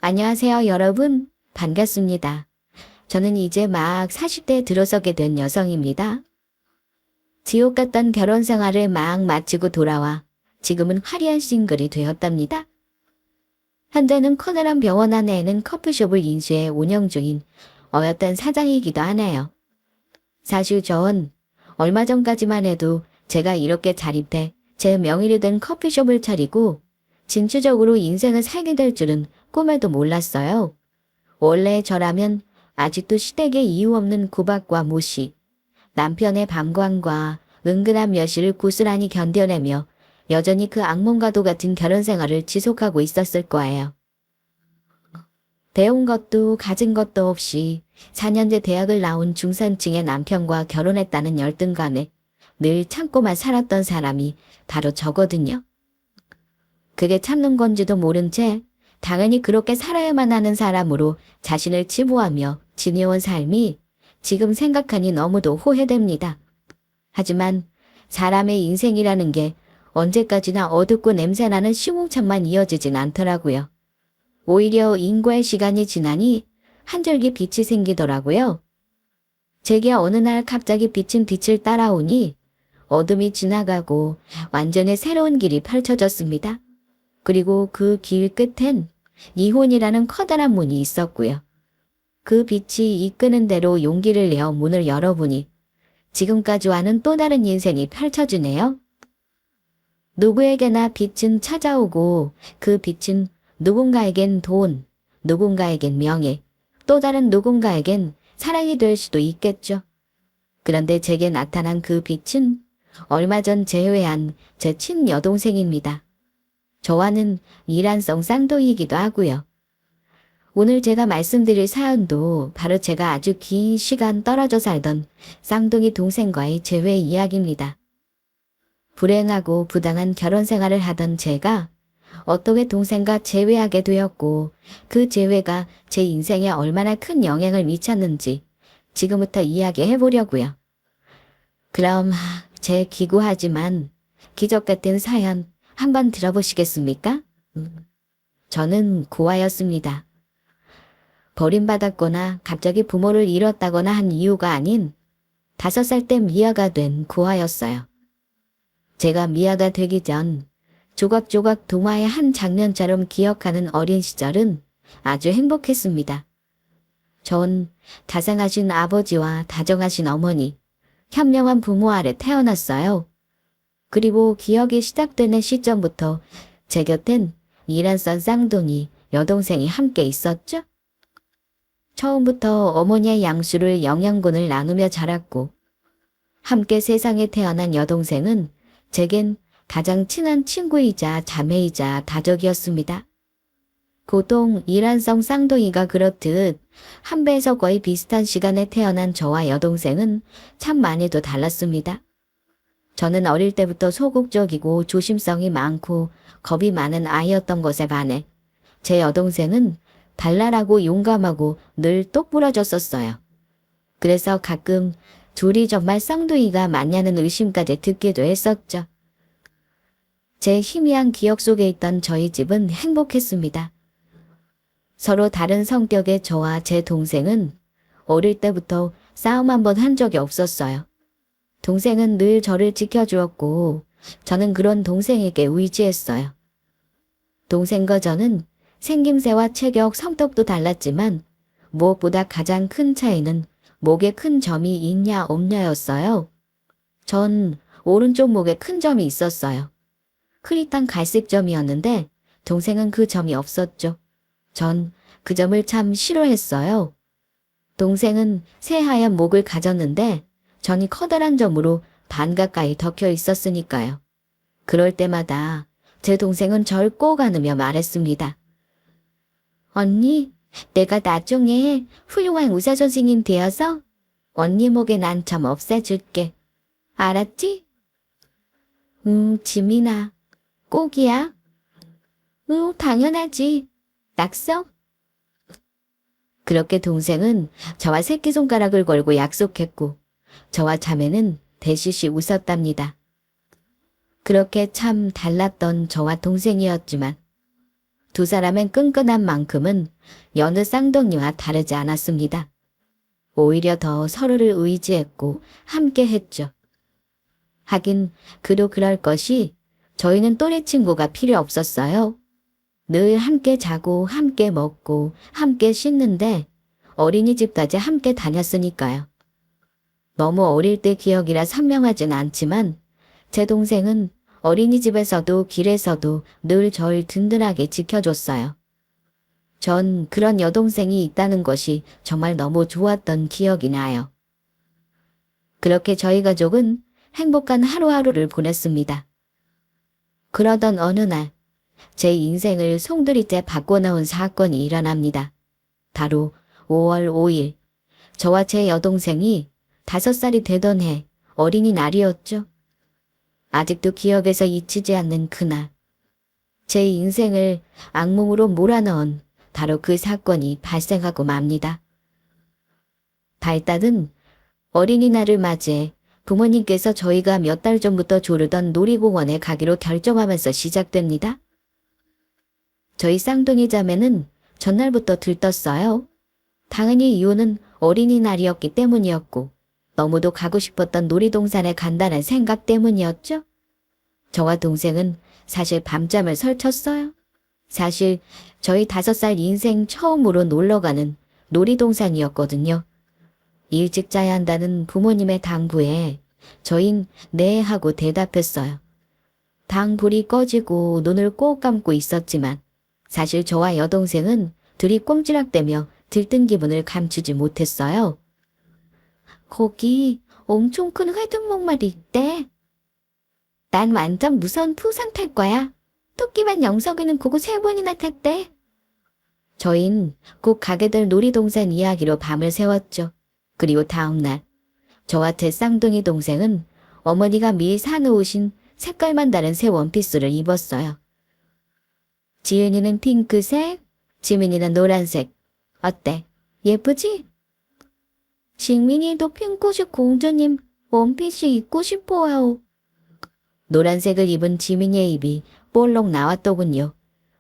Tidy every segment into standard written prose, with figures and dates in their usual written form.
안녕하세요, 여러분. 반갑습니다. 저는 이제 막 40대에 들어서게 된 여성입니다. 지옥 같던 결혼 생활을 막 마치고 돌아와 지금은 화려한 싱글이 되었답니다. 현재는 커다란 병원 안에는 커피숍을 인수해 운영 중인 어엿한 사장이기도 하네요. 사실 전 얼마 전까지만 해도 제가 이렇게 자립해 제 명의로 된 커피숍을 차리고 진취적으로 인생을 살게 될 줄은 꿈에도 몰랐어요. 원래 저라면 아직도 시댁의 이유 없는 구박과 무시, 남편의 방관과 은근한 멸시를 고스란히 견뎌내며 여전히 그 악몽과도 같은 결혼 생활을 지속하고 있었을 거예요. 배운 것도 가진 것도 없이 4년제 대학을 나온 중산층의 남편과 결혼했다는 열등감에 늘 참고만 살았던 사람이 바로 저거든요. 그게 참는 건지도 모른 채 당연히 그렇게 살아야만 하는 사람으로 자신을 치부하며 지내온 삶이 지금 생각하니 너무도 후회됩니다. 하지만 사람의 인생이라는 게 언제까지나 어둡고 냄새나는 시궁창만 이어지진 않더라고요. 오히려 인과의 시간이 지나니 한 줄기 빛이 생기더라고요. 제게 어느 날 갑자기 비친 빛을 따라오니 어둠이 지나가고 완전히 새로운 길이 펼쳐졌습니다. 그리고 그 길 끝엔 이혼이라는 커다란 문이 있었고요. 그 빛이 이끄는 대로 용기를 내어 문을 열어보니 지금까지와는 또 다른 인생이 펼쳐지네요. 누구에게나 빛은 찾아오고 그 빛은 누군가에겐 돈, 누군가에겐 명예, 또 다른 누군가에겐 사랑이 될 수도 있겠죠. 그런데 제게 나타난 그 빛은 얼마 전 재회한 제 친여동생입니다. 저와는 일란성 쌍둥이이기도 하고요. 오늘 제가 말씀드릴 사연도 바로 제가 아주 긴 시간 떨어져 살던 쌍둥이 동생과의 재회 이야기입니다. 불행하고 부당한 결혼 생활을 하던 제가 어떻게 동생과 재회하게 되었고 그 재회가 제 인생에 얼마나 큰 영향을 미쳤는지 지금부터 이야기해 보려고요. 그럼 제 기구하지만 기적 같은 사연 한번 들어보시겠습니까? 저는 고아였습니다. 버림받았거나 갑자기 부모를 잃었다거나 한 이유가 아닌 5살 때 미아가 된 고아였어요. 제가 미아가 되기 전 조각조각 동화의 한 장면처럼 기억하는 어린 시절은 아주 행복했습니다. 전 다정하신 아버지와 다정하신 어머니, 현명한 부모 아래 태어났어요. 그리고 기억이 시작되는 시점부터 제 곁엔 일란성 쌍둥이 여동생이 함께 있었죠. 처음부터 어머니의 양수를 영양분을 나누며 자랐고 함께 세상에 태어난 여동생은 제겐 가장 친한 친구이자 자매이자 가족이었습니다. 보통 일란성 쌍둥이가 그렇듯 한 배에서 거의 비슷한 시간에 태어난 저와 여동생은 참 많이도 달랐습니다. 저는 어릴 때부터 소극적이고 조심성이 많고 겁이 많은 아이였던 것에 반해 제 여동생은 발랄하고 용감하고 늘 똑부러졌었어요. 그래서 가끔 둘이 정말 쌍둥이가 맞냐는 의심까지 듣기도 했었죠. 제 희미한 기억 속에 있던 저희 집은 행복했습니다. 서로 다른 성격의 저와 제 동생은 어릴 때부터 싸움 한 번 한 적이 없었어요. 동생은 늘 저를 지켜주었고 저는 그런 동생에게 의지했어요. 동생과 저는 생김새와 체격, 성격도 달랐지만 무엇보다 가장 큰 차이는 목에 큰 점이 있냐 없냐였어요. 전 오른쪽 목에 큰 점이 있었어요. 흐릿한 갈색 점이었는데 동생은 그 점이 없었죠. 전 그 점을 참 싫어했어요. 동생은 새하얀 목을 가졌는데 전이 커다란 점으로 반 가까이 덮여 있었으니까요. 그럴 때마다 제 동생은 절 꼭 안으며 말했습니다. 언니, 내가 나중에 훌륭한 의사 선생님 되어서 언니 목에 난 점 없애줄게. 알았지? 지민아. 꼭이야? 당연하지. 약속? 그렇게 동생은 저와 새끼손가락을 걸고 약속했고 저와 자매는 대시시 웃었답니다. 그렇게 참 달랐던 저와 동생이었지만 두 사람의 끈끈한 만큼은 여느 쌍둥이와 다르지 않았습니다. 오히려 더 서로를 의지했고 함께 했죠. 하긴 그도 그럴 것이 저희는 또래 친구가 필요 없었어요. 늘 함께 자고 함께 먹고 함께 씻는데 어린이집까지 함께 다녔으니까요. 너무 어릴 때 기억이라 선명하진 않지만 제 동생은 어린이집에서도 길에서도 늘 절 든든하게 지켜줬어요. 전 그런 여동생이 있다는 것이 정말 너무 좋았던 기억이 나요. 그렇게 저희 가족은 행복한 하루하루를 보냈습니다. 그러던 어느 날, 제 인생을 송두리째 바꿔놓은 사건이 일어납니다. 바로 5월 5일, 저와 제 여동생이 5살이 되던 해 어린이날이었죠. 아직도 기억에서 잊히지 않는 그날, 제 인생을 악몽으로 몰아넣은 바로 그 사건이 발생하고 맙니다. 발단은 어린이날을 맞이해 부모님께서 저희가 몇 달 전부터 조르던 놀이공원에 가기로 결정하면서 시작됩니다. 저희 쌍둥이 자매는 전날부터 들떴어요. 당연히 이유는 어린이날이었기 때문이었고 너무도 가고 싶었던 놀이동산에 간다는 생각 때문이었죠. 저와 동생은 사실 밤잠을 설쳤어요. 사실 저희 5살 인생 처음으로 놀러가는 놀이동산이었거든요. 일찍 자야 한다는 부모님의 당부에 저흰 네 하고 대답했어요. 당불이 꺼지고 눈을 꼭 감고 있었지만 사실 저와 여동생은 둘이 꼼지락대며 들뜬 기분을 감추지 못했어요. 거기 엄청 큰 회등목말이 있대. 난 완전 무서운 푸산 탈 거야. 토끼만 영석이는 그거 3번이나 탔대. 저흰 꼭 가게 될 놀이동산 이야기로 밤을 새웠죠. 그리고 다음날 저와 제 쌍둥이 동생은 어머니가 미리 사놓으신 색깔만 다른 새 원피스를 입었어요. 지은이는 핑크색, 지민이는 노란색. 어때? 예쁘지? 직민이도 핑크색 공주님 원피스 입고 싶어요. 노란색을 입은 지민이의 입이 볼록 나왔더군요.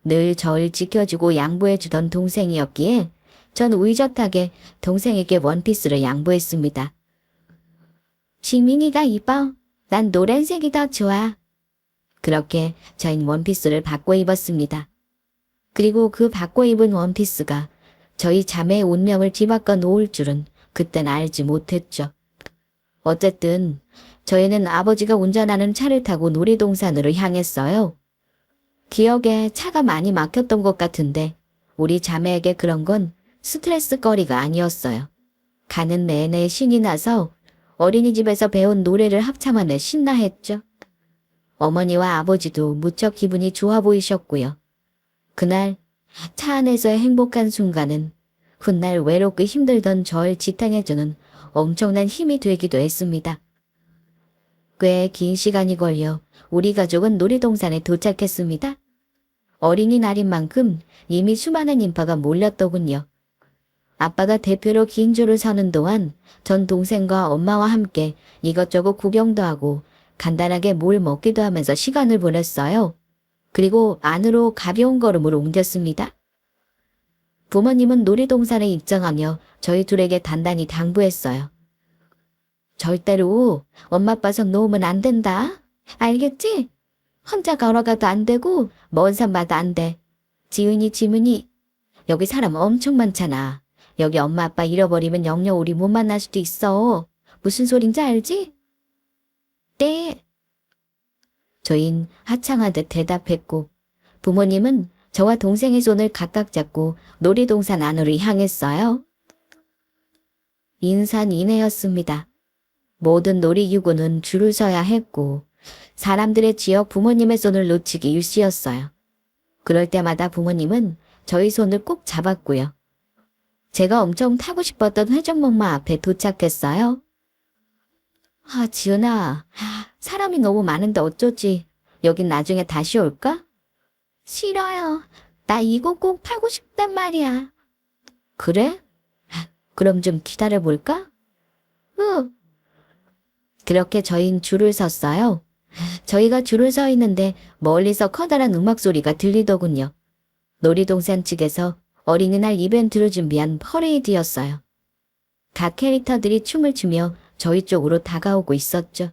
늘 절 지켜주고 양보해주던 동생이었기에 전 의젓하게 동생에게 원피스를 양보했습니다. 지민이가 입어. 난 노란색이 더 좋아. 그렇게 저흰 원피스를 바꿔 입었습니다. 그리고 그 바꿔 입은 원피스가 저희 자매의 운명을 뒤바꿔 놓을 줄은 그땐 알지 못했죠. 어쨌든 저희는 아버지가 운전하는 차를 타고 놀이동산으로 향했어요. 기억에 차가 많이 막혔던 것 같은데 우리 자매에게 그런 건 스트레스거리가 아니었어요. 가는 내내 신이 나서 어린이집에서 배운 노래를 합창하며 신나했죠. 어머니와 아버지도 무척 기분이 좋아 보이셨고요. 그날 차 안에서의 행복한 순간은 훗날 외롭고 힘들던 절 지탱해주는 엄청난 힘이 되기도 했습니다. 꽤 긴 시간이 걸려 우리 가족은 놀이동산에 도착했습니다. 어린이날인 만큼 이미 수많은 인파가 몰렸더군요. 아빠가 대표로 긴 줄을 서는 동안 전 동생과 엄마와 함께 이것저것 구경도 하고 간단하게 뭘 먹기도 하면서 시간을 보냈어요. 그리고 안으로 가벼운 걸음으로 옮겼습니다. 부모님은 놀이동산에 입장하며 저희 둘에게 단단히 당부했어요. 절대로 엄마 아빠 손 놓으면 안 된다. 알겠지? 혼자 걸어가도 안 되고 먼 산 봐도 안 돼. 지은이 지문이 여기 사람 엄청 많잖아. 여기 엄마 아빠 잃어버리면 영영 우리 못 만날 수도 있어. 무슨 소린지 알지? 네. 저흰 하창하듯 대답했고 부모님은 저와 동생의 손을 각각 잡고 놀이동산 안으로 향했어요. 인산인해였습니다. 모든 놀이기구는 줄을 서야 했고 사람들의 지역 부모님의 손을 놓치기 일쑤였어요. 그럴 때마다 부모님은 저희 손을 꼭 잡았고요. 제가 엄청 타고 싶었던 회전목마 앞에 도착했어요. 아, 지은아, 사람이 너무 많은데 어쩌지? 여긴 나중에 다시 올까? 싫어요. 나 이거 꼭 타고 싶단 말이야. 그래? 그럼 좀 기다려볼까? 응. 그렇게 저희는 줄을 섰어요. 저희가 줄을 서 있는데 멀리서 커다란 음악 소리가 들리더군요. 놀이동산 측에서 어린이날 이벤트로 준비한 퍼레이드였어요. 각 캐릭터들이 춤을 추며 저희 쪽으로 다가오고 있었죠.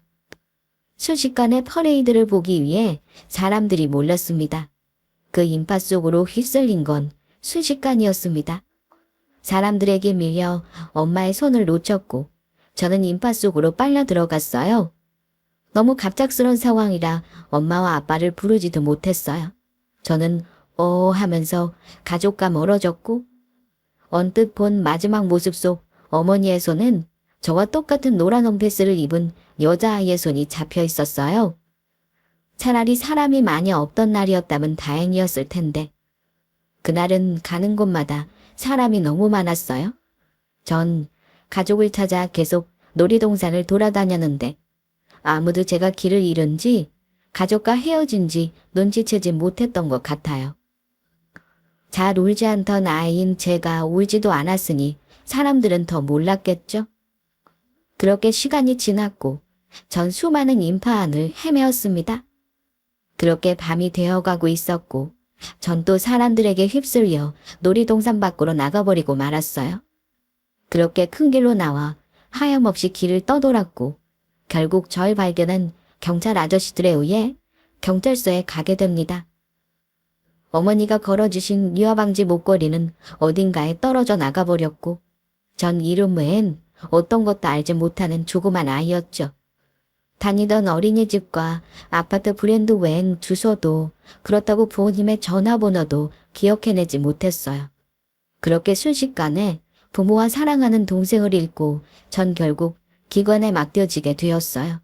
순식간에 퍼레이드를 보기 위해 사람들이 몰렸습니다. 그 인파 속으로 휩쓸린 건 순식간이었습니다. 사람들에게 밀려 엄마의 손을 놓쳤고 저는 인파 속으로 빨려 들어갔어요. 너무 갑작스러운 상황이라 엄마와 아빠를 부르지도 못했어요. 저는 하면서 가족과 멀어졌고 언뜻 본 마지막 모습 속 어머니의 손은 저와 똑같은 노란 원피스를 입은 여자아이의 손이 잡혀 있었어요. 차라리 사람이 많이 없던 날이었다면 다행이었을 텐데 그날은 가는 곳마다 사람이 너무 많았어요. 전 가족을 찾아 계속 놀이동산을 돌아다녔는데 아무도 제가 길을 잃은지 가족과 헤어진지 눈치채지 못했던 것 같아요. 잘 울지 않던 아이인 제가 울지도 않았으니 사람들은 더 몰랐겠죠. 그렇게 시간이 지났고 전 수많은 인파 안을 헤매었습니다. 그렇게 밤이 되어가고 있었고 전 또 사람들에게 휩쓸려 놀이동산 밖으로 나가버리고 말았어요. 그렇게 큰 길로 나와 하염없이 길을 떠돌았고 결국 절 발견한 경찰 아저씨들에 의해 경찰서에 가게 됩니다. 어머니가 걸어주신 유아방지 목걸이는 어딘가에 떨어져 나가버렸고 전 이름 외엔 어떤 것도 알지 못하는 조그만 아이였죠. 다니던 어린이집과 아파트 브랜드 외엔 주소도 그렇다고 부모님의 전화번호도 기억해내지 못했어요. 그렇게 순식간에 부모와 사랑하는 동생을 잃고 전 결국 기관에 맡겨지게 되었어요.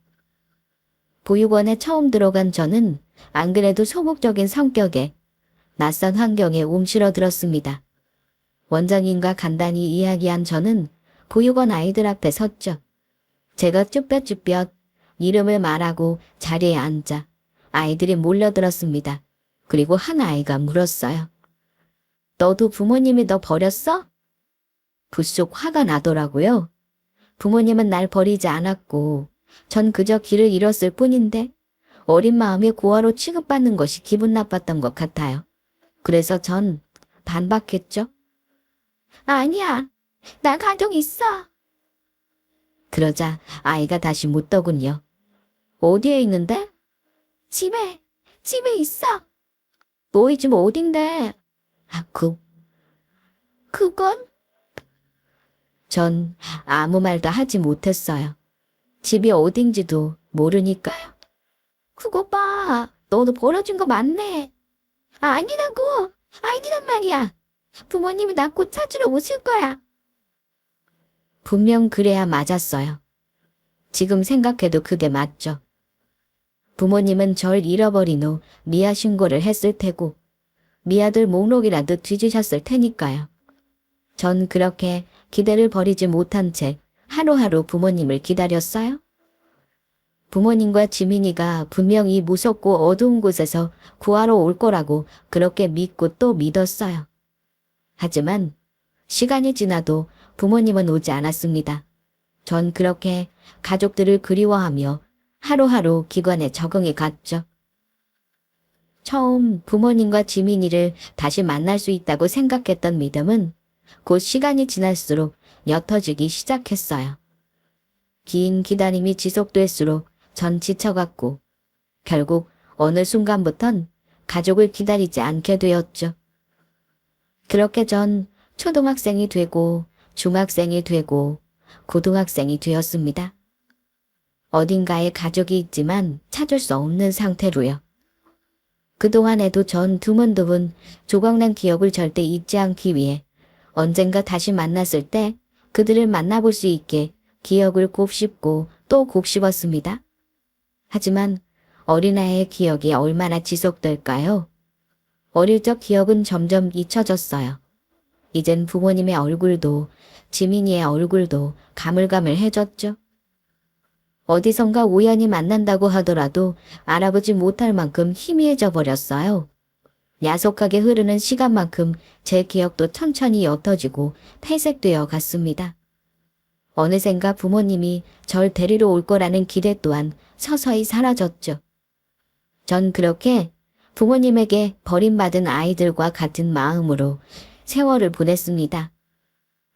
보육원에 처음 들어간 저는 안 그래도 소극적인 성격에 낯선 환경에 움츠러들었습니다. 원장님과 간단히 이야기한 저는 보육원 아이들 앞에 섰죠. 제가 쭈뼛쭈뼛 이름을 말하고 자리에 앉자 아이들이 몰려들었습니다. 그리고 한 아이가 물었어요. 너도 부모님이 너 버렸어? 부쩍 화가 나더라고요. 부모님은 날 버리지 않았고 전 그저 길을 잃었을 뿐인데 어린 마음에 고아로 취급받는 것이 기분 나빴던 것 같아요. 그래서 전 반박했죠. 아니야, 나 가족 있어. 그러자 아이가 다시 묻더군요. 어디에 있는데? 집에 있어. 너희 집 어딘데? 그건? 전 아무 말도 하지 못했어요. 집이 어딘지도 모르니까요. 그거 봐, 너도 버려진 거 맞네. 아니란 말이야. 부모님이 나 곧 찾으러 오실 거야. 분명 그래야 맞았어요. 지금 생각해도 그게 맞죠. 부모님은 절 잃어버린 후 미아 신고를 했을 테고 미아들 목록이라도 뒤지셨을 테니까요. 전 그렇게 기대를 버리지 못한 채 하루하루 부모님을 기다렸어요. 부모님과 지민이가 분명히 무섭고 어두운 곳에서 구하러 올 거라고 그렇게 믿고 또 믿었어요. 하지만 시간이 지나도 부모님은 오지 않았습니다. 전 그렇게 가족들을 그리워하며 하루하루 기관에 적응해 갔죠. 처음 부모님과 지민이를 다시 만날 수 있다고 생각했던 믿음은 곧 시간이 지날수록 옅어지기 시작했어요. 긴 기다림이 지속될수록 전 지쳐갔고 결국 어느 순간부턴 가족을 기다리지 않게 되었죠. 그렇게 전 초등학생이 되고 중학생이 되고 고등학생이 되었습니다. 어딘가에 가족이 있지만 찾을 수 없는 상태로요. 그동안에도 전 드문드문 조각난 기억을 절대 잊지 않기 위해 언젠가 다시 만났을 때 그들을 만나볼 수 있게 기억을 곱씹고 또 곱씹었습니다. 하지만 어린아이의 기억이 얼마나 지속될까요? 어릴 적 기억은 점점 잊혀졌어요. 이젠 부모님의 얼굴도 지민이의 얼굴도 가물가물해졌죠. 어디선가 우연히 만난다고 하더라도 알아보지 못할 만큼 희미해져 버렸어요. 야속하게 흐르는 시간만큼 제 기억도 천천히 옅어지고 퇴색되어 갔습니다. 어느샌가 부모님이 절 데리러 올 거라는 기대 또한 서서히 사라졌죠. 전 그렇게 부모님에게 버림받은 아이들과 같은 마음으로 세월을 보냈습니다.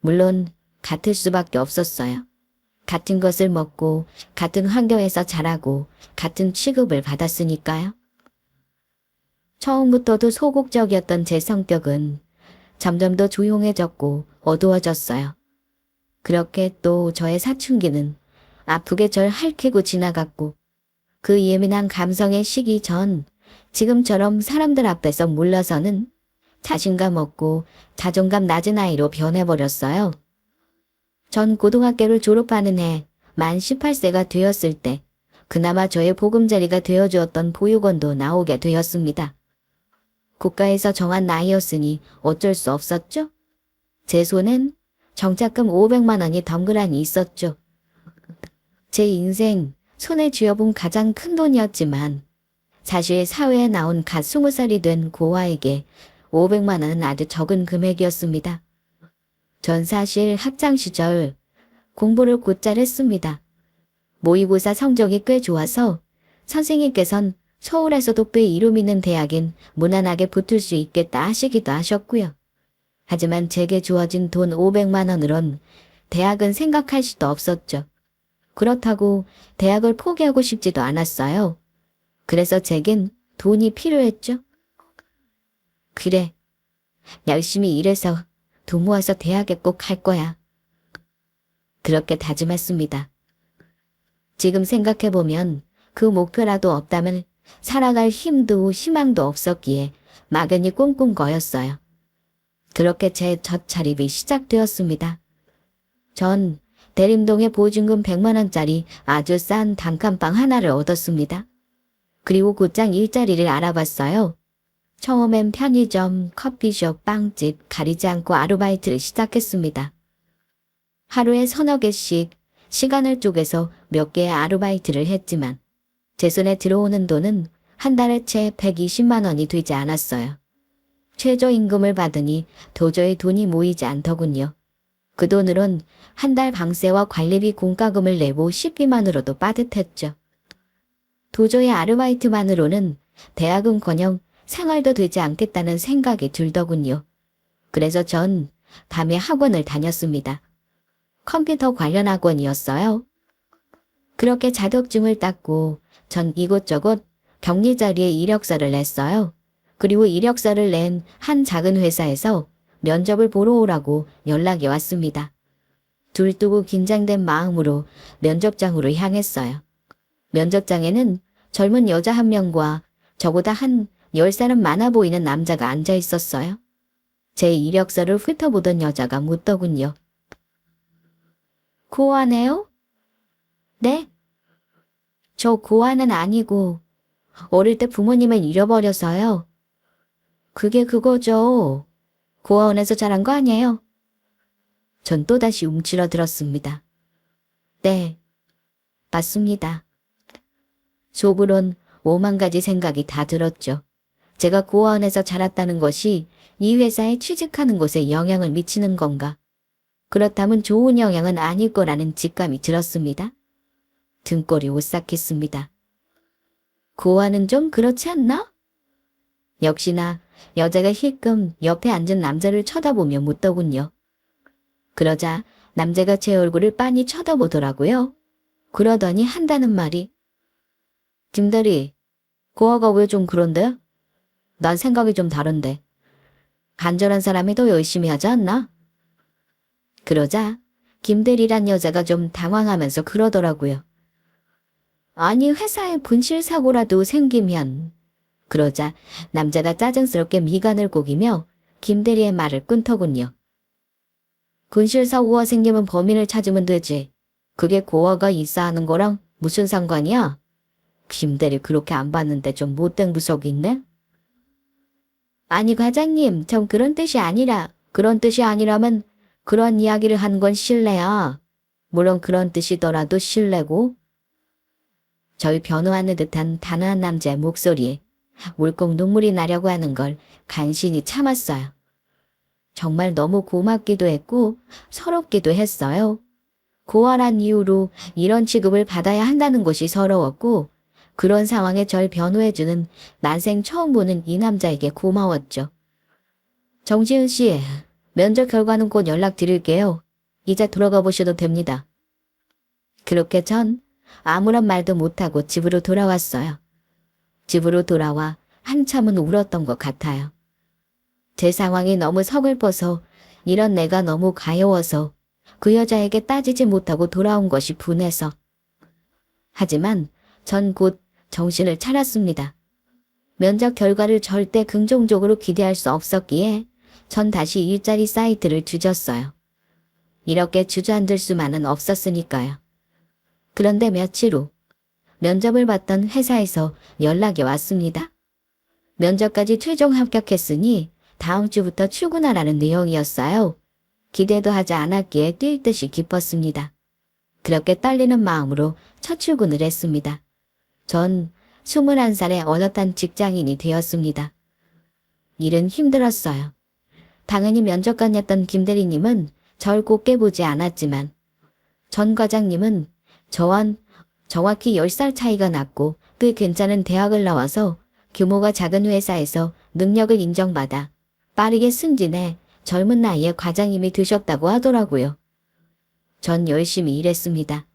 물론 같을 수밖에 없었어요. 같은 것을 먹고 같은 환경에서 자라고 같은 취급을 받았으니까요. 처음부터도 소극적이었던 제 성격은 점점 더 조용해졌고 어두워졌어요. 그렇게 또 저의 사춘기는 아프게 절 핥히고 지나갔고 그 예민한 감성의 시기 전 지금처럼 사람들 앞에서 물러서는 자신감 없고 자존감 낮은 아이로 변해버렸어요. 전 고등학교를 졸업하는 해 만 18세가 되었을 때 그나마 저의 보금자리가 되어주었던 보육원도 나오게 되었습니다. 국가에서 정한 나이였으니 어쩔 수 없었죠. 제 손엔 정착금 500만 원이 덩그러니 있었죠. 제 인생 손에 쥐어본 가장 큰 돈이었지만 사실 사회에 나온 갓 20살이 된 고아에게 500만 원은 아주 적은 금액이었습니다. 전 사실 학창 시절 공부를 곧잘 했습니다. 모의고사 성적이 꽤 좋아서 선생님께선 서울에서도 꽤 이름 있는 대학엔 무난하게 붙을 수 있겠다 하시기도 하셨고요. 하지만 제게 주어진 돈 500만 원으론 대학은 생각할 수도 없었죠. 그렇다고 대학을 포기하고 싶지도 않았어요. 그래서 제겐 돈이 필요했죠. 그래, 열심히 일해서 돈 모아서 대학에 꼭 갈 거야. 그렇게 다짐했습니다. 지금 생각해보면 그 목표라도 없다면 살아갈 힘도 희망도 없었기에 막연히 꿈꾼 거였어요. 그렇게 제 첫 차립이 시작되었습니다. 전 대림동에 보증금 100만 원짜리 아주 싼 단칸방 하나를 얻었습니다. 그리고 곧장 일자리를 알아봤어요. 처음엔 편의점, 커피숍, 빵집 가리지 않고 아르바이트를 시작했습니다. 하루에 서너 개씩 시간을 쪼개서 몇 개의 아르바이트를 했지만 제 손에 들어오는 돈은 한 달에 채 120만 원이 되지 않았어요. 최저임금을 받으니 도저히 돈이 모이지 않더군요. 그 돈으론 한 달 방세와 관리비 공과금을 내고 식비만으로도 빠듯했죠. 도저히 아르바이트만으로는 대학은커녕 생활도 되지 않겠다는 생각이 들더군요. 그래서 전 밤에 학원을 다녔습니다. 컴퓨터 관련 학원이었어요. 그렇게 자격증을 땄고 전 이곳저곳 격리 자리에 이력서를 냈어요. 그리고 이력서를 낸 한 작은 회사에서 면접을 보러 오라고 연락이 왔습니다. 들뜨고 긴장된 마음으로 면접장으로 향했어요. 면접장에는 젊은 여자 한 명과 저보다 한 10살은 많아 보이는 남자가 앉아 있었어요. 제 이력서를 훑어보던 여자가 묻더군요. 고아네요? 네? 저 고아는 아니고 어릴 때 부모님을 잃어버려서요. 그게 그거죠. 고아원에서 자란 거 아니에요? 전 또다시 움츠러들었습니다. 네, 맞습니다. 속으론 5만 가지 생각이 다 들었죠. 제가 고아원에서 자랐다는 것이 이 회사에 취직하는 곳에 영향을 미치는 건가? 그렇다면 좋은 영향은 아닐 거라는 직감이 들었습니다. 등골이 오싹했습니다. 고아는 좀 그렇지 않나? 역시나 여자가 힐끔 옆에 앉은 남자를 쳐다보며 묻더군요. 그러자 남자가 제 얼굴을 빤히 쳐다보더라고요. 그러더니 한다는 말이 김대리, 고아가 왜 좀 그런데? 난 생각이 좀 다른데. 간절한 사람이 더 열심히 하지 않나? 그러자 김대리란 여자가 좀 당황하면서 그러더라고요. 아니 회사에 분실사고라도 생기면. 그러자 남자가 짜증스럽게 미간을 고기며 김대리의 말을 끊더군요. 분실사고가 생기면 범인을 찾으면 되지. 그게 고아가 있어 하는 거랑 무슨 상관이야? 김대리 그렇게 안 봤는데 좀 못된 구석이 있네? 아니 과장님, 전 그런 뜻이 아니라면 그런 이야기를 한 건 실례야. 물론 그런 뜻이더라도 실례고. 저희 변호하는 듯한 단아한 남자의 목소리에 울컥 눈물이 나려고 하는 걸 간신히 참았어요. 정말 너무 고맙기도 했고 서럽기도 했어요. 고아란 이유로 이런 취급을 받아야 한다는 것이 서러웠고 그런 상황에 절 변호해주는 난생 처음 보는 이 남자에게 고마웠죠. 정지은 씨, 면접 결과는 곧 연락드릴게요. 이제 돌아가 보셔도 됩니다. 그렇게 전 아무런 말도 못하고 집으로 돌아왔어요. 집으로 돌아와 한참은 울었던 것 같아요. 제 상황이 너무 서글퍼서 이런 내가 너무 가여워서 그 여자에게 따지지 못하고 돌아온 것이 분해서. 하지만 전 곧 정신을 차렸습니다. 면접 결과를 절대 긍정적으로 기대할 수 없었기에 전 다시 일자리 사이트를 뒤졌어요. 이렇게 주저앉을 수만은 없었으니까요. 그런데 며칠 후 면접을 봤던 회사에서 연락이 왔습니다. 면접까지 최종 합격했으니 다음 주부터 출근하라는 내용이었어요. 기대도 하지 않았기에 뛸 듯이 기뻤습니다. 그렇게 떨리는 마음으로 첫 출근을 했습니다. 전 21살의 어엿한 직장인이 되었습니다. 일은 힘들었어요. 당연히 면접관이었던 김대리님은 절 곱게 보지 않았지만 전 과장님은 저와 정확히 10살 차이가 났고 꽤 괜찮은 대학을 나와서 규모가 작은 회사에서 능력을 인정받아 빠르게 승진해 젊은 나이에 과장님이 되셨다고 하더라고요. 전 열심히 일했습니다.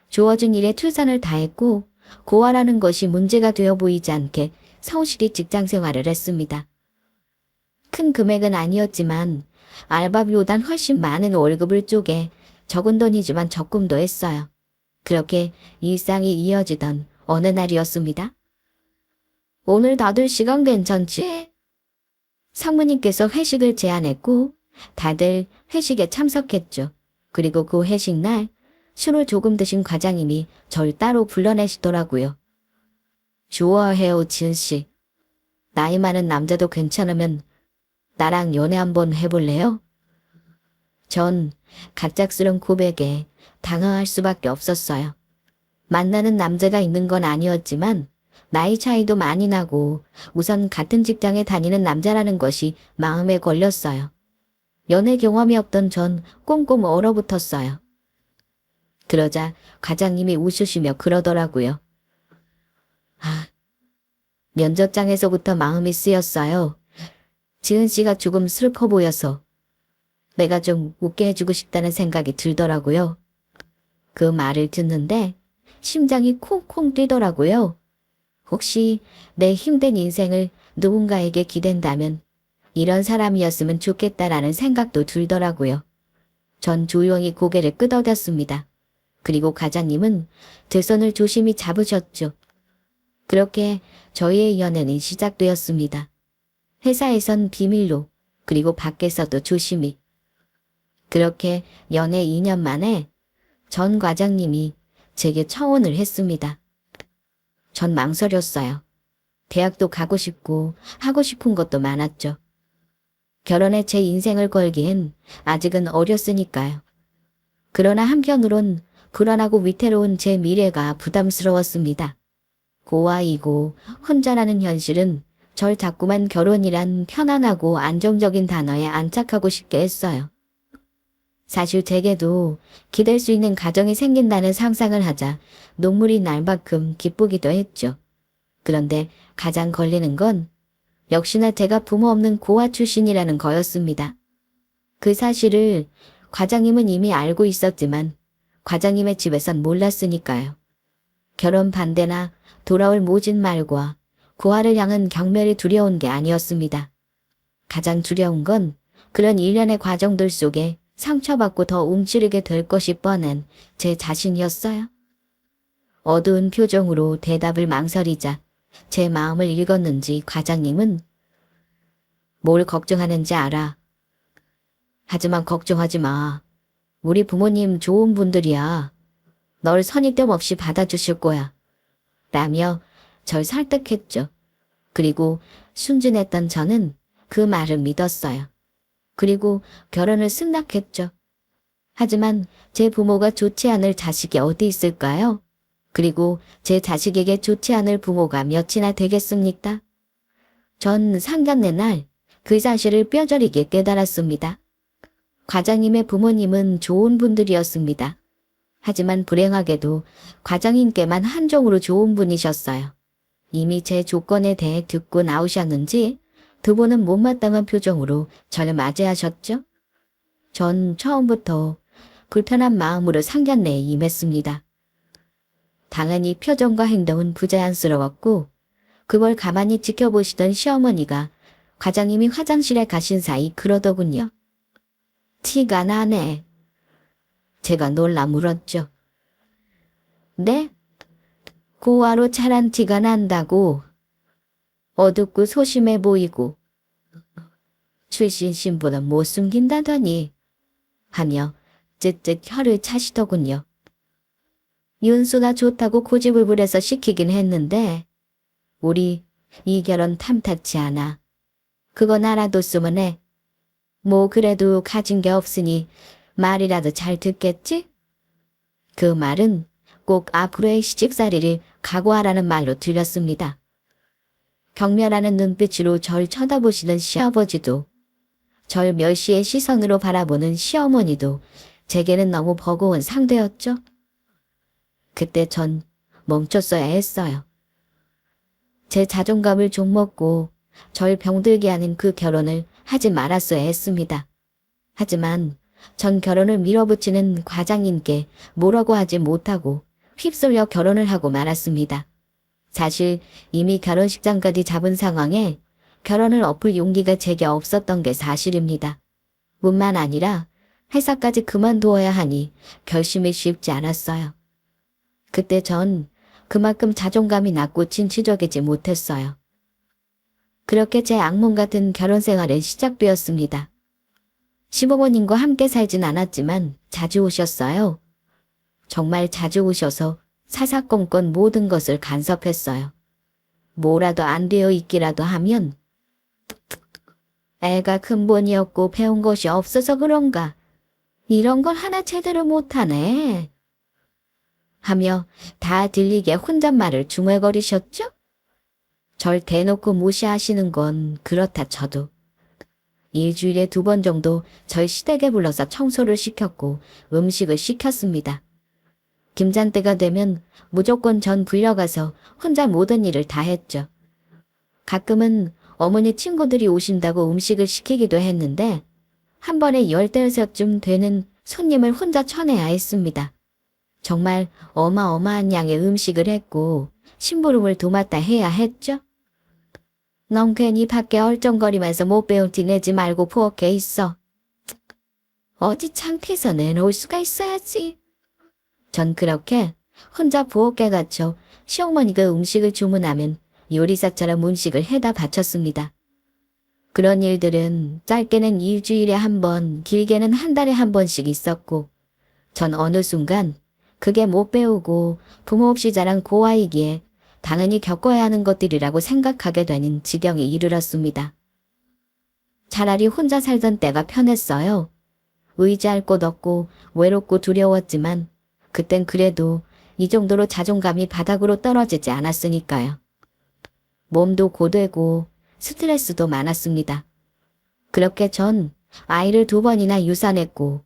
주어진 일에 최선을 다했고 고아라는 것이 문제가 되어 보이지 않게 성실히 직장 생활을 했습니다. 큰 금액은 아니었지만 알바비보단 훨씬 많은 월급을 쪼개 적은 돈이지만 적금도 했어요. 그렇게 일상이 이어지던 어느 날이었습니다. 오늘 다들 시간 괜찮지? 상무님께서 회식을 제안했고 다들 회식에 참석했죠. 그리고 그 회식 날 술을 조금 드신 과장님이 절 따로 불러내시더라고요. 좋아해요, 지은씨. 나이 많은 남자도 괜찮으면 나랑 연애 한번 해볼래요? 전 갑작스런 고백에 당황할 수밖에 없었어요. 만나는 남자가 있는 건 아니었지만 나이 차이도 많이 나고 우선 같은 직장에 다니는 남자라는 것이 마음에 걸렸어요. 연애 경험이 없던 전 꽁꽁 얼어붙었어요. 그러자 과장님이 웃으시며 그러더라고요. 면접장에서부터 마음이 쓰였어요. 지은 씨가 조금 슬퍼 보여서 내가 좀 웃게 해주고 싶다는 생각이 들더라고요. 그 말을 듣는데 심장이 콩콩 뛰더라고요. 혹시 내 힘든 인생을 누군가에게 기댄다면 이런 사람이었으면 좋겠다라는 생각도 들더라고요. 전 조용히 고개를 끄덕였습니다. 그리고 과장님은 제 손을 조심히 잡으셨죠. 그렇게 저희의 연애는 시작되었습니다. 회사에선 비밀로, 그리고 밖에서도 조심히. 그렇게 연애 2년 만에 전 과장님이 제게 청혼을 했습니다. 전 망설였어요. 대학도 가고 싶고 하고 싶은 것도 많았죠. 결혼에 제 인생을 걸기엔 아직은 어렸으니까요. 그러나 한편으론 불안하고 위태로운 제 미래가 부담스러웠습니다. 고아이고 혼자라는 현실은 절 자꾸만 결혼이란 편안하고 안정적인 단어에 안착하고 싶게 했어요. 사실 제게도 기댈 수 있는 가정이 생긴다는 상상을 하자 눈물이 날 만큼 기쁘기도 했죠. 그런데 가장 걸리는 건 역시나 제가 부모 없는 고아 출신이라는 거였습니다. 그 사실을 과장님은 이미 알고 있었지만 과장님의 집에선 몰랐으니까요. 결혼 반대나 돌아올 모진 말과 고아를 향한 경멸이 두려운 게 아니었습니다. 가장 두려운 건 그런 일련의 과정들 속에 상처받고 더 움츠리게 될 것이 뻔한 제 자신이었어요. 어두운 표정으로 대답을 망설이자 제 마음을 읽었는지 과장님은 뭘 걱정하는지 알아. 하지만 걱정하지 마. 우리 부모님 좋은 분들이야. 널 선입견 없이 받아주실 거야. 라며 절 설득했죠. 그리고 순진했던 저는 그 말을 믿었어요. 그리고 결혼을 승낙했죠. 하지만 제 부모가 좋지 않을 자식이 어디 있을까요? 그리고 제 자식에게 좋지 않을 부모가 몇이나 되겠습니까? 전 상견례 날 그 사실을 뼈저리게 깨달았습니다. 과장님의 부모님은 좋은 분들이었습니다. 하지만 불행하게도 과장님께만 한정으로 좋은 분이셨어요. 이미 제 조건에 대해 듣고 나오셨는지 두 분은 못마땅한 표정으로 저를 맞이하셨죠? 전 처음부터 불편한 마음으로 상견례에 임했습니다. 당연히 표정과 행동은 부자연스러웠고 그걸 가만히 지켜보시던 시어머니가 과장님이 화장실에 가신 사이 그러더군요. 티가 나네. 제가 놀라 물었죠. 네? 고아로 자란 티가 난다고. 어둡고 소심해 보이고 출신 신분은 못 숨긴다더니 하며 쯧쯧 혀를 차시더군요. 윤수가 좋다고 고집을 부려서 시키긴 했는데 우리 이 결혼 탐탁치 않아. 그건 알아뒀으면 해. 뭐 그래도 가진 게 없으니 말이라도 잘 듣겠지? 그 말은 꼭 앞으로의 시집살이를 각오하라는 말로 들렸습니다. 경멸하는 눈빛으로 절 쳐다보시는 시아버지도 절 멸시의 시선으로 바라보는 시어머니도 제게는 너무 버거운 상대였죠. 그때 전 멈췄어야 했어요. 제 자존감을 좀먹고 절 병들게 하는 그 결혼을 하지 말았어야 했습니다. 하지만 전 결혼을 밀어붙이는 과장님께 뭐라고 하지 못하고 휩쓸려 결혼을 하고 말았습니다. 사실 이미 결혼식장까지 잡은 상황에 결혼을 엎을 용기가 제게 없었던 게 사실입니다. 뿐만 아니라 회사까지 그만두어야 하니 결심이 쉽지 않았어요. 그때 전 그만큼 자존감이 낮고 진취적이지 못했어요. 그렇게 제 악몽 같은 결혼 생활은 시작되었습니다. 시부모님과 함께 살진 않았지만 자주 오셨어요. 정말 자주 오셔서 사사건건 모든 것을 간섭했어요. 뭐라도 안 되어 있기라도 하면 애가 근본이었고 배운 것이 없어서 그런가. 이런 걸 하나 제대로 못하네. 하며 다 들리게 혼잣말을 중얼거리셨죠? 절 대놓고 무시하시는 건 그렇다 쳐도 일주일에 2번 정도 절 시댁에 불러서 청소를 시켰고 음식을 시켰습니다. 김장때가 되면 무조건 전 불려가서 혼자 모든 일을 다 했죠. 가끔은 어머니 친구들이 오신다고 음식을 시키기도 했는데 한 번에 10대여섯쯤 되는 손님을 혼자 쳐내야 했습니다. 정말 어마어마한 양의 음식을 했고 심부름을 도맡아 해야 했죠. 넌 괜히 밖에 얼쩡거리면서 못 배울 티 내지 말고 부엌에 있어. 어디 창피해서 내놓을 수가 있어야지. 전 그렇게 혼자 부엌에 갇혀 시어머니가 음식을 주문하면 요리사처럼 음식을 해다 바쳤습니다. 그런 일들은 짧게는 일주일에 한 번, 길게는 한 달에 한 번씩 있었고 전 어느 순간 그게 못 배우고 부모 없이 자란 고아이기에 당연히 겪어야 하는 것들이라고 생각하게 되는 지경에 이르렀습니다. 차라리 혼자 살던 때가 편했어요. 의지할 곳 없고 외롭고 두려웠지만 그땐 그래도 이 정도로 자존감이 바닥으로 떨어지지 않았으니까요. 몸도 고되고 스트레스도 많았습니다. 그렇게 전 아이를 2번이나 유산했고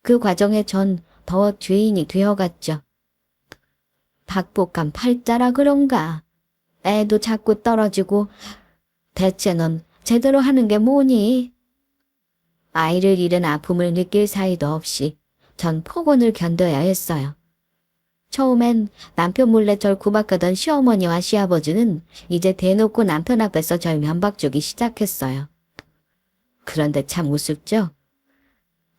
그 과정에 전 더 죄인이 되어갔죠. 박복한 팔자라 그런가. 애도 자꾸 떨어지고 대체 넌 제대로 하는 게 뭐니? 아이를 잃은 아픔을 느낄 사이도 없이 전 폭언을 견뎌야 했어요. 처음엔 남편 몰래 절 구박하던 시어머니와 시아버지는 이제 대놓고 남편 앞에서 절 면박주기 시작했어요. 그런데 참 우습죠?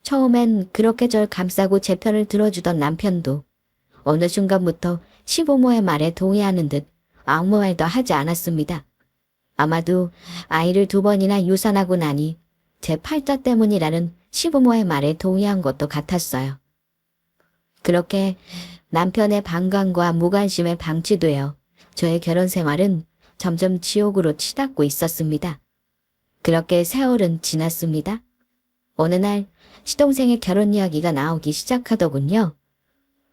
처음엔 그렇게 절 감싸고 제 편을 들어주던 남편도 어느 순간부터 시부모의 말에 동의하는 듯 아무 말도 하지 않았습니다. 아마도 아이를 2번이나 유산하고 나니 제 팔자 때문이라는 시부모의 말에 동의한 것도 같았어요. 그렇게 남편의 방광과 무관심에 방치되어 저의 결혼 생활은 점점 지옥으로 치닫고 있었습니다. 그렇게 세월은 지났습니다. 어느 날 시동생의 결혼 이야기가 나오기 시작하더군요.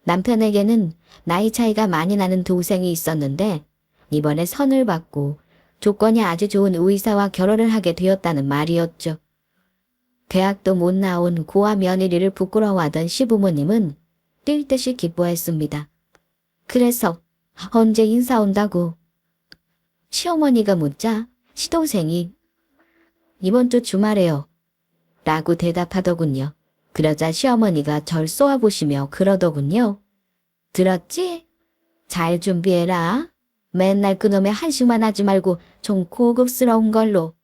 남편에게는 나이 차이가 많이 나는 동생이 있었는데 이번에 선을 받고 조건이 아주 좋은 의사와 결혼을 하게 되었다는 말이었죠. 대학도 못 나온 고아 며느리를 부끄러워하던 시부모님은 뛸 듯이 기뻐했습니다. 그래서 언제 인사 온다고? 시어머니가 묻자 시동생이 이번 주 주말에요. 라고 대답하더군요. 그러자 시어머니가 절 쏘아보시며 그러더군요. 들었지? 잘 준비해라. 맨날 그놈의 한식만 하지 말고 좀 고급스러운 걸로.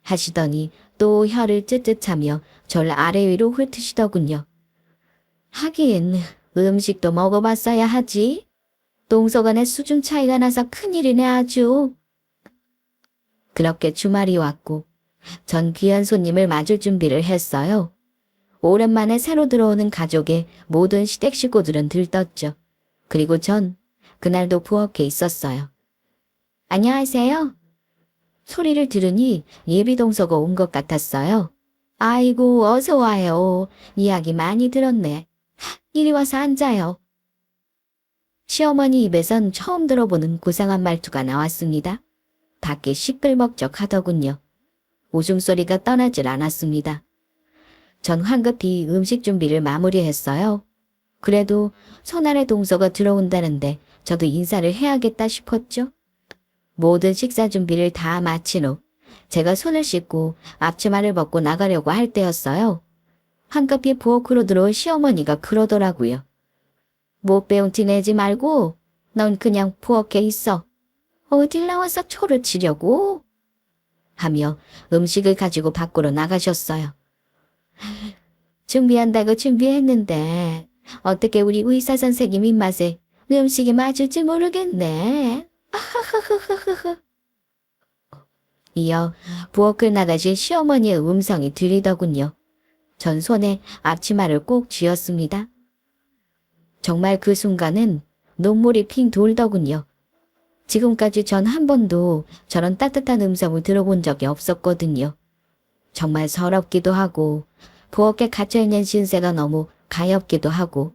하시더니 또 혀를 쯧쯧하며 절 아래 위로 훑으시더군요. 하긴 음식도 먹어봤어야 하지. 동서간의 수준 차이가 나서 큰일이네 아주. 그렇게 주말이 왔고 전 귀한 손님을 맞을 준비를 했어요. 오랜만에 새로 들어오는 가족의 모든 시댁 식구들은 들떴죠. 그리고 전 그날도 부엌에 있었어요. 안녕하세요. 소리를 들으니 예비동서가 온 것 같았어요. 아이고 어서 와요. 이야기 많이 들었네. 이리 와서 앉아요. 시어머니 입에선 처음 들어보는 고상한 말투가 나왔습니다. 밖이 시끌벅적하더군요. 웃음소리가 떠나질 않았습니다. 전 황급히 음식 준비를 마무리했어요. 그래도 손안에 동서가 들어온다는데 저도 인사를 해야겠다 싶었죠. 모든 식사 준비를 다 마친 후 제가 손을 씻고 앞치마를 벗고 나가려고 할 때였어요. 황급히 부엌으로 들어온 시어머니가 그러더라고요. 못 배운 티 내지 말고 넌 그냥 부엌에 있어. 어딜 나와서 초를 치려고? 하며 음식을 가지고 밖으로 나가셨어요. 준비한다고 준비했는데 어떻게 우리 의사 선생님 입맛에 음식이 맞을지 모르겠네. 이어 부엌을 나가신 시어머니의 음성이 들리더군요. 전 손에 앞치마를 꼭 쥐었습니다. 정말 그 순간은 눈물이 핑 돌더군요. 지금까지 전 한 번도 저런 따뜻한 음성을 들어본 적이 없었거든요. 정말 서럽기도 하고 부엌에 갇혀있는 신세가 너무 가엾기도 하고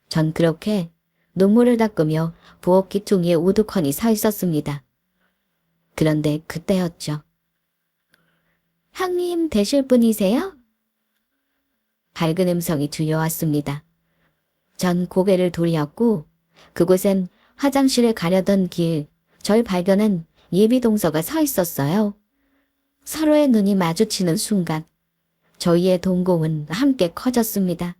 전 그렇게 눈물을 닦으며 부엌 기퉁이에 우두커니 서 있었습니다. 그런데 그때였죠. 형님 되실 분이세요? 밝은 음성이 들려왔습니다. 전 고개를 돌렸고 그곳엔 화장실을 가려던 길, 절 발견한 예비동서가 서 있었어요. 서로의 눈이 마주치는 순간 저희의 동공은 함께 커졌습니다.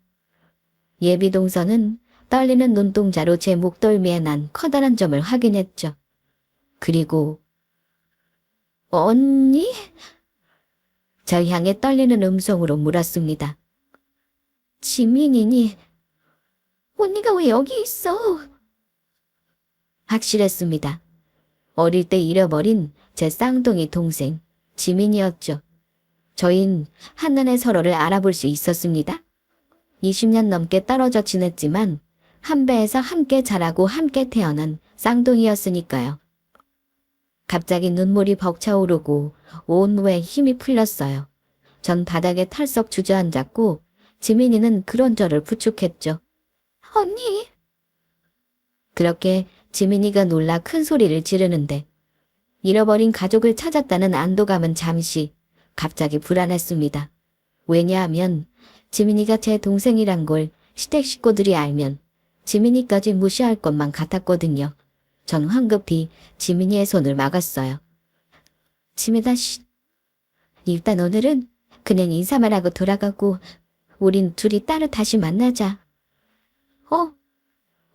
예비동서는 떨리는 눈동자로 제 목덜미에 난 커다란 점을 확인했죠. 그리고 언니? 저 향해 떨리는 음성으로 물었습니다. 지민이니? 언니가 왜 여기 있어? 확실했습니다. 어릴 때 잃어버린 제 쌍둥이 동생 지민이었죠. 저흰 한눈에 서로를 알아볼 수 있었습니다. 20년 넘게 떨어져 지냈지만 한 배에서 함께 자라고 함께 태어난 쌍둥이였으니까요. 갑자기 눈물이 벅차오르고 온몸에 힘이 풀렸어요. 전 바닥에 털썩 주저앉았고 지민이는 그런 저를 부축했죠. 언니! 그렇게 지민이가 놀라 큰 소리를 지르는데 잃어버린 가족을 찾았다는 안도감은 잠시 갑자기 불안했습니다. 왜냐하면 지민이가 제 동생이란 걸 시댁 식구들이 알면 지민이까지 무시할 것만 같았거든요. 전 황급히 지민이의 손을 막았어요. 지민아 씨, 일단 오늘은 그냥 인사만 하고 돌아가고 우린 둘이 따로 다시 만나자.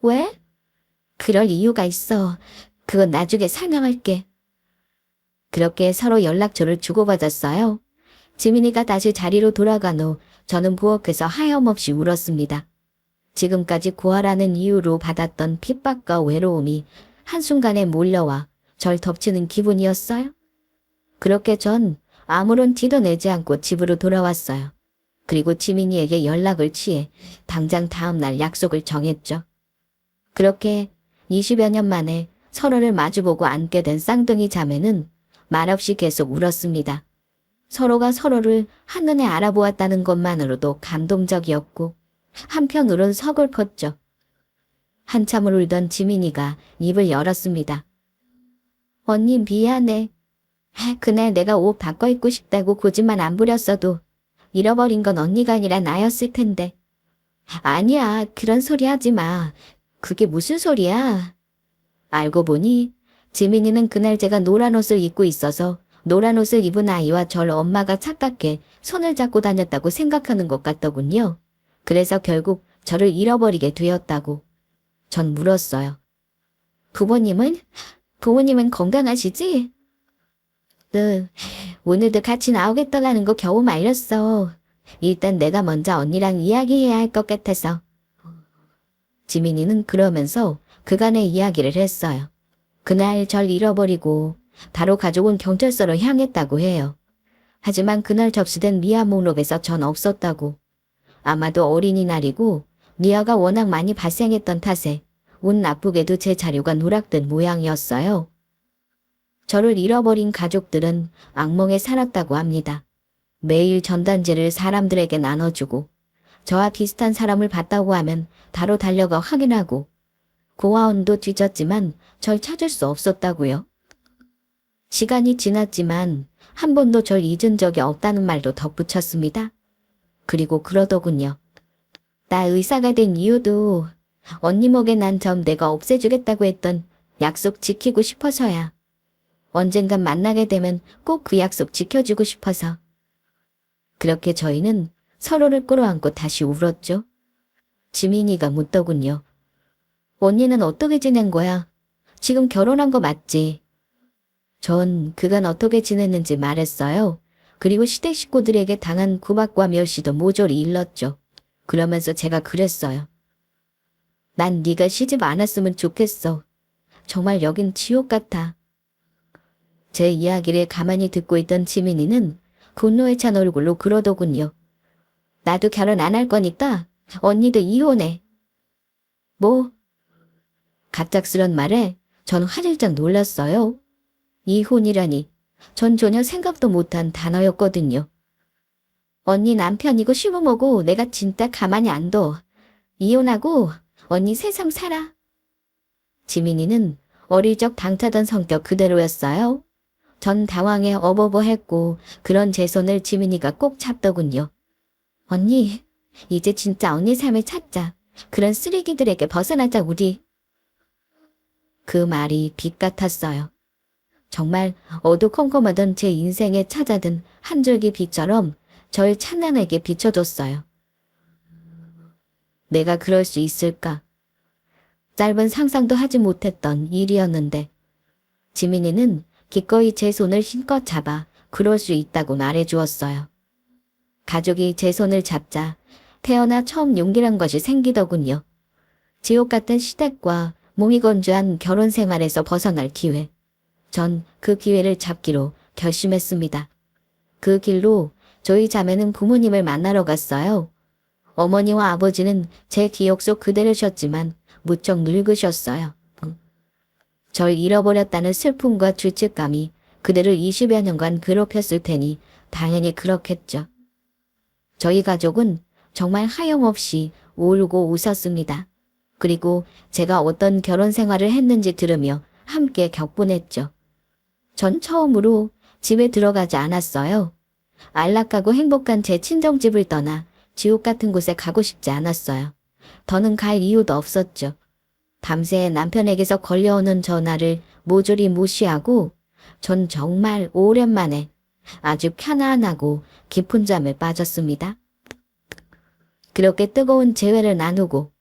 왜? 그럴 이유가 있어. 그건 나중에 설명할게. 그렇게 서로 연락처를 주고받았어요. 지민이가 다시 자리로 돌아간 후 저는 부엌에서 하염없이 울었습니다. 지금까지 구하라는 이유로 받았던 핍박과 외로움이 한순간에 몰려와 절 덮치는 기분이었어요. 그렇게 전 아무런 티도 내지 않고 집으로 돌아왔어요. 그리고 지민이에게 연락을 취해 당장 다음날 약속을 정했죠. 그렇게 20여 년 만에 서로를 마주보고 앉게 된 쌍둥이 자매는 말없이 계속 울었습니다. 서로가 서로를 한눈에 알아보았다는 것만으로도 감동적이었고 한편으론 서글펐죠. 한참을 울던 지민이가 입을 열었습니다. 언니 미안해. 그날 내가 옷 바꿔 입고 싶다고 고집만 안 부렸어도 잃어버린 건 언니가 아니라 나였을 텐데. 아니야, 그런 소리 하지 마. 그게 무슨 소리야? 알고 보니 지민이는 그날 제가 노란 옷을 입고 있어서 노란 옷을 입은 아이와 절 엄마가 착각해 손을 잡고 다녔다고 생각하는 것 같더군요. 그래서 결국 저를 잃어버리게 되었다고. 전 물었어요. 부모님은? 부모님은 건강하시지? 네, 오늘도 같이 나오겠다라는 거 겨우 말렸어. 일단 내가 먼저 언니랑 이야기해야 할 것 같아서. 지민이는 그러면서 그간의 이야기를 했어요. 그날 절 잃어버리고 바로 가족은 경찰서로 향했다고 해요. 하지만 그날 접수된 미아 목록에서 전 없었다고. 아마도 어린이날이고 미아가 워낙 많이 발생했던 탓에 운 나쁘게도 제 자료가 누락된 모양이었어요. 저를 잃어버린 가족들은 악몽에 살았다고 합니다. 매일 전단지를 사람들에게 나눠주고 저와 비슷한 사람을 봤다고 하면 바로 달려가 확인하고 고아원도 뒤졌지만 절 찾을 수 없었다고요. 시간이 지났지만 한 번도 절 잊은 적이 없다는 말도 덧붙였습니다. 그리고 그러더군요. 나 의사가 된 이유도 언니 목에 난 점 내가 없애주겠다고 했던 약속 지키고 싶어서야. 언젠간 만나게 되면 꼭 그 약속 지켜주고 싶어서. 그렇게 저희는 서로를 끌어안고 다시 울었죠. 지민이가 묻더군요. 언니는 어떻게 지낸 거야? 지금 결혼한 거 맞지? 전 그간 어떻게 지냈는지 말했어요. 그리고 시댁 식구들에게 당한 구박과 멸시도 모조리 일렀죠. 그러면서 제가 그랬어요. 난 네가 시집 안 왔으면 좋겠어. 정말 여긴 지옥 같아. 제 이야기를 가만히 듣고 있던 지민이는 분노에 찬 얼굴로 그러더군요. 나도 결혼 안 할 거니까 언니도 이혼해. 뭐? 갑작스런 말에 전 화들짝 놀랐어요. 이혼이라니. 전 전혀 생각도 못한 단어였거든요. 언니 남편이고 시부모고 내가 진짜 가만히 안 둬. 이혼하고 언니 세상 살아. 지민이는 어릴 적 당차던 성격 그대로였어요. 전 당황해 어버버했고 그런 제 손을 지민이가 꼭 잡더군요. 언니, 이제 진짜 언니 삶을 찾자. 그런 쓰레기들에게 벗어나자 우리. 그 말이 빛 같았어요. 정말 어두컴컴하던 제 인생에 찾아든 한 줄기 빛처럼 절 찬란하게 비춰줬어요. 내가 그럴 수 있을까? 짧은 상상도 하지 못했던 일이었는데 지민이는 기꺼이 제 손을 힘껏 잡아 그럴 수 있다고 말해주었어요. 가족이 제 손을 잡자 태어나 처음 용기란 것이 생기더군요. 지옥 같은 시댁과 몸이 건조한 결혼 생활에서 벗어날 기회. 전 그 기회를 잡기로 결심했습니다. 그 길로 저희 자매는 부모님을 만나러 갔어요. 어머니와 아버지는 제 기억 속 그대로셨지만 무척 늙으셨어요. 절 잃어버렸다는 슬픔과 죄책감이 그대를 20여 년간 괴롭혔을 테니 당연히 그렇겠죠. 저희 가족은 정말 하염없이 울고 웃었습니다. 그리고 제가 어떤 결혼 생활을 했는지 들으며 함께 격분했죠. 전 처음으로 집에 들어가지 않았어요. 안락하고 행복한 제 친정집을 떠나 지옥 같은 곳에 가고 싶지 않았어요. 더는 갈 이유도 없었죠. 밤새 남편에게서 걸려오는 전화를 모조리 무시하고 전 정말 오랜만에 아주 편안하고 깊은 잠에 빠졌습니다. 그렇게 뜨거운 재회를 나누고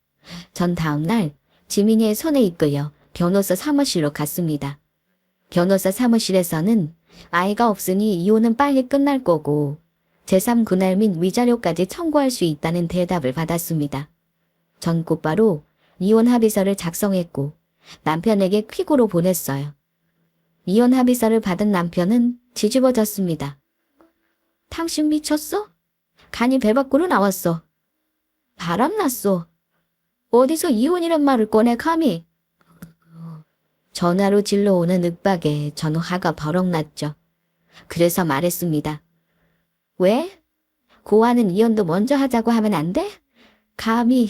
전 다음날 지민이의 손에 이끌려 변호사 사무실로 갔습니다. 변호사 사무실에서는 아이가 없으니 이혼은 빨리 끝날 거고 제3 분할 및 위자료까지 청구할 수 있다는 대답을 받았습니다. 전 곧바로 이혼 합의서를 작성했고 남편에게 퀵으로 보냈어요. 이혼 합의서를 받은 남편은 뒤집어졌습니다. 당신 미쳤어? 간이 배 밖으로 나왔어. 바람났어. 어디서 이혼이란 말을 꺼내 감히. 전화로 질러오는 윽박에 전 화가 버럭 났죠. 그래서 말했습니다. 왜? 고아는 이혼도 먼저 하자고 하면 안 돼? 감히.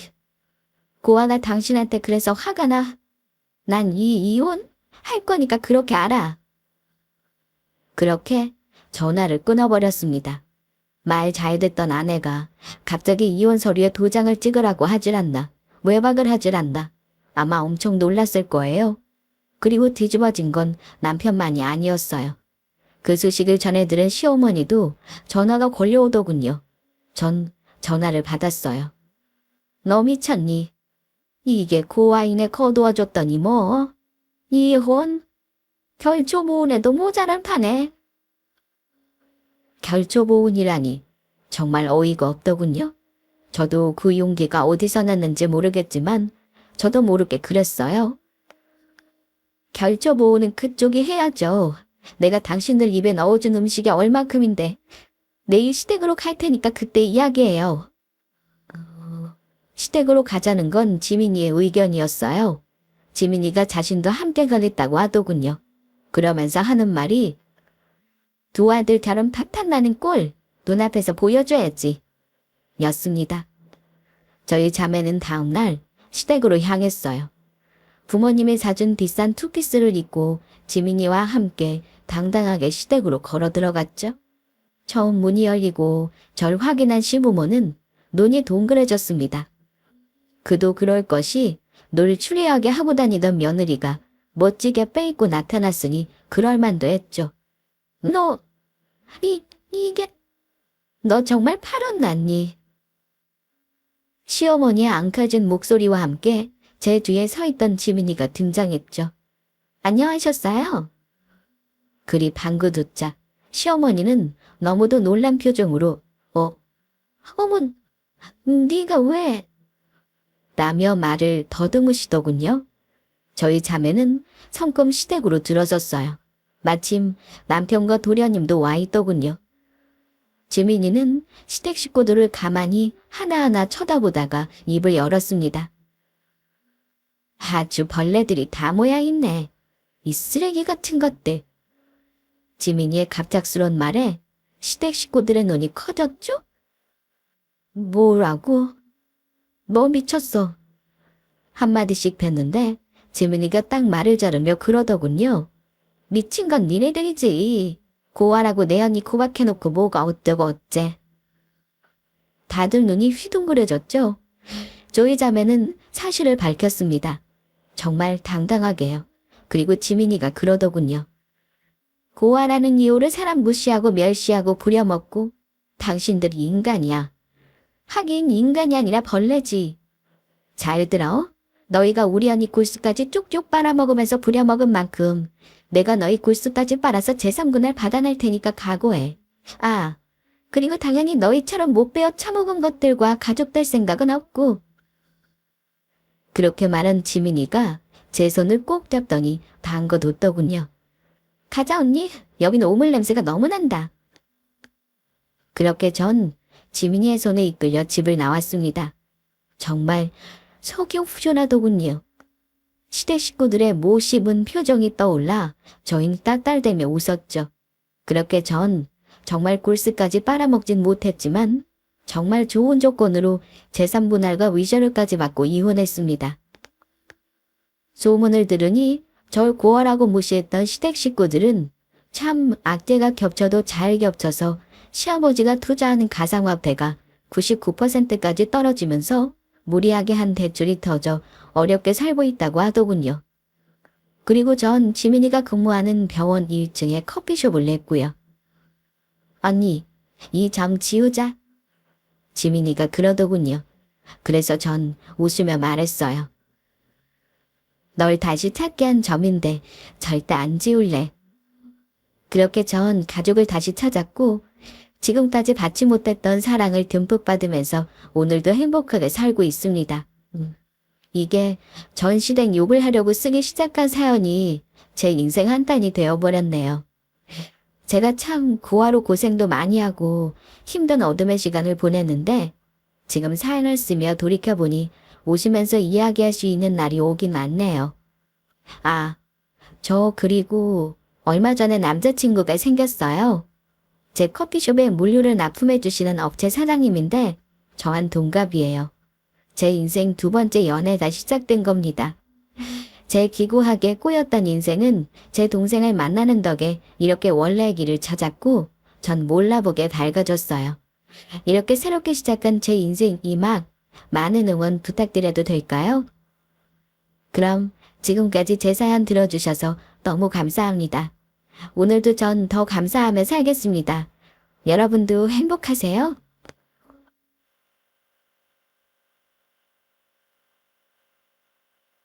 고아가 당신한테 그래서 화가 나. 난 이 이혼 할 거니까 그렇게 알아. 그렇게 전화를 끊어버렸습니다. 말 잘 듣던 아내가 갑자기 이혼 서류에 도장을 찍으라고 하질 않나. 외박을 하질 않나. 아마 엄청 놀랐을 거예요. 그리고 뒤집어진 건 남편만이 아니었어요. 그 소식을 전해 들은 시어머니도 전화가 걸려오더군요. 전 전화를 받았어요. 너 미쳤니? 이게 고아인에 거두어줬더니 뭐? 이혼? 결조보훈에도 모자란 판에. 결조보훈이라니 정말 어이가 없더군요. 저도 그 용기가 어디서 났는지 모르겠지만 저도 모르게 그랬어요. 결조보훈은 그쪽이 해야죠. 내가 당신들 입에 넣어준 음식이 얼만큼인데. 내일 시댁으로 갈 테니까 그때 이야기해요. 시댁으로 가자는 건 지민이의 의견이었어요. 지민이가 자신도 함께 가겠다고 하더군요. 그러면서 하는 말이 두 아들처럼 파탄나는 꼴 눈앞에서 보여줘야지. 였습니다. 저희 자매는 다음날 시댁으로 향했어요. 부모님이 사준 비싼 투피스를 입고 지민이와 함께 당당하게 시댁으로 걸어 들어갔죠. 처음 문이 열리고 절 확인한 시부모는 눈이 동그래졌습니다. 그도 그럴 것이 늘 추리하게 하고 다니던 며느리가 멋지게 빼입고 나타났으니 그럴만도 했죠. 너, 이게, 너 정말 팔았났니? 시어머니의 앙칼진 목소리와 함께 제 뒤에 서 있던 지민이가 등장했죠. 안녕하셨어요? 그리 방구 듣자 시어머니는 너무도 놀란 표정으로 어머, 네가 왜? 라며 말을 더듬으시더군요. 저희 자매는 성큼 시댁으로 들어섰어요. 마침 남편과 도련님도 와 있더군요. 지민이는 시댁 식구들을 가만히 하나하나 쳐다보다가 입을 열었습니다. 아주 벌레들이 다 모여있네. 이 쓰레기 같은 것들. 지민이의 갑작스러운 말에 시댁 식구들의 눈이 커졌죠? 뭐라고? 뭐 미쳤어. 한마디씩 뱉는데 지민이가 딱 말을 자르며 그러더군요. 미친 건 니네들이지. 고아라고 내 언니 구박해놓고 뭐가 어쩌고 어째. 다들 눈이 휘둥그레졌죠. 저희 자매는 사실을 밝혔습니다. 정말 당당하게요. 그리고 지민이가 그러더군요. 고아라는 이유를 사람 무시하고 멸시하고 부려먹고 당신들이 인간이야. 하긴 인간이 아니라 벌레지. 잘 들어. 너희가 우리 언니 골수까지 쪽쪽 빨아먹으면서 부려먹은 만큼 내가 너희 골수까지 빨아서 제3군을 받아낼 테니까 각오해. 아, 그리고 당연히 너희처럼 못 베어 처먹은 것들과 가족될 생각은 없고. 그렇게 말한 지민이가 제 손을 꼭 잡더니 방긋 웃더군요. 가자 언니, 여긴 오물 냄새가 너무 난다. 그렇게 전 지민이의 손에 이끌려 집을 나왔습니다. 정말 속이 후련하더군요. 시댁 식구들의 모 씹은 표정이 떠올라 저희는 딸딸대며 웃었죠. 그렇게 전 정말 골수까지 빨아먹진 못했지만 정말 좋은 조건으로 제3분할과 위자료까지 받고 이혼했습니다. 소문을 들으니 절 고아라고 무시했던 시댁 식구들은 참 악재가 겹쳐도 잘 겹쳐서 시아버지가 투자하는 가상화폐가 99%까지 떨어지면서 무리하게 한 대출이 터져 어렵게 살고 있다고 하더군요. 그리고 전 지민이가 근무하는 병원 1층에 커피숍을 냈고요. 언니, 이 점 지우자. 지민이가 그러더군요. 그래서 전 웃으며 말했어요. 널 다시 찾게 한 점인데 절대 안 지울래. 그렇게 전 가족을 다시 찾았고 지금까지 받지 못했던 사랑을 듬뿍 받으면서 오늘도 행복하게 살고 있습니다. 이게 전 시댁 욕을 하려고 쓰기 시작한 사연이 제 인생 한 단이 되어버렸네요. 제가 참 고아로 고생도 많이 하고 힘든 어둠의 시간을 보냈는데 지금 사연을 쓰며 돌이켜보니 웃으면서 이야기할 수 있는 날이 오긴 왔네요. 아, 저 그리고 얼마 전에 남자친구가 생겼어요. 제 커피숍에 물류를 납품해 주시는 업체 사장님인데 저한 동갑이에요. 제 인생 두 번째 연애가 시작된 겁니다. 제 기구하게 꼬였던 인생은 제 동생을 만나는 덕에 이렇게 원래의 길을 찾았고 전 몰라보게 밝아졌어요. 이렇게 새롭게 시작한 제 인생 이막 많은 응원 부탁드려도 될까요? 그럼 지금까지 제 사연 들어주셔서 너무 감사합니다. 오늘도 전 더 감사하며 살겠습니다. 여러분도 행복하세요.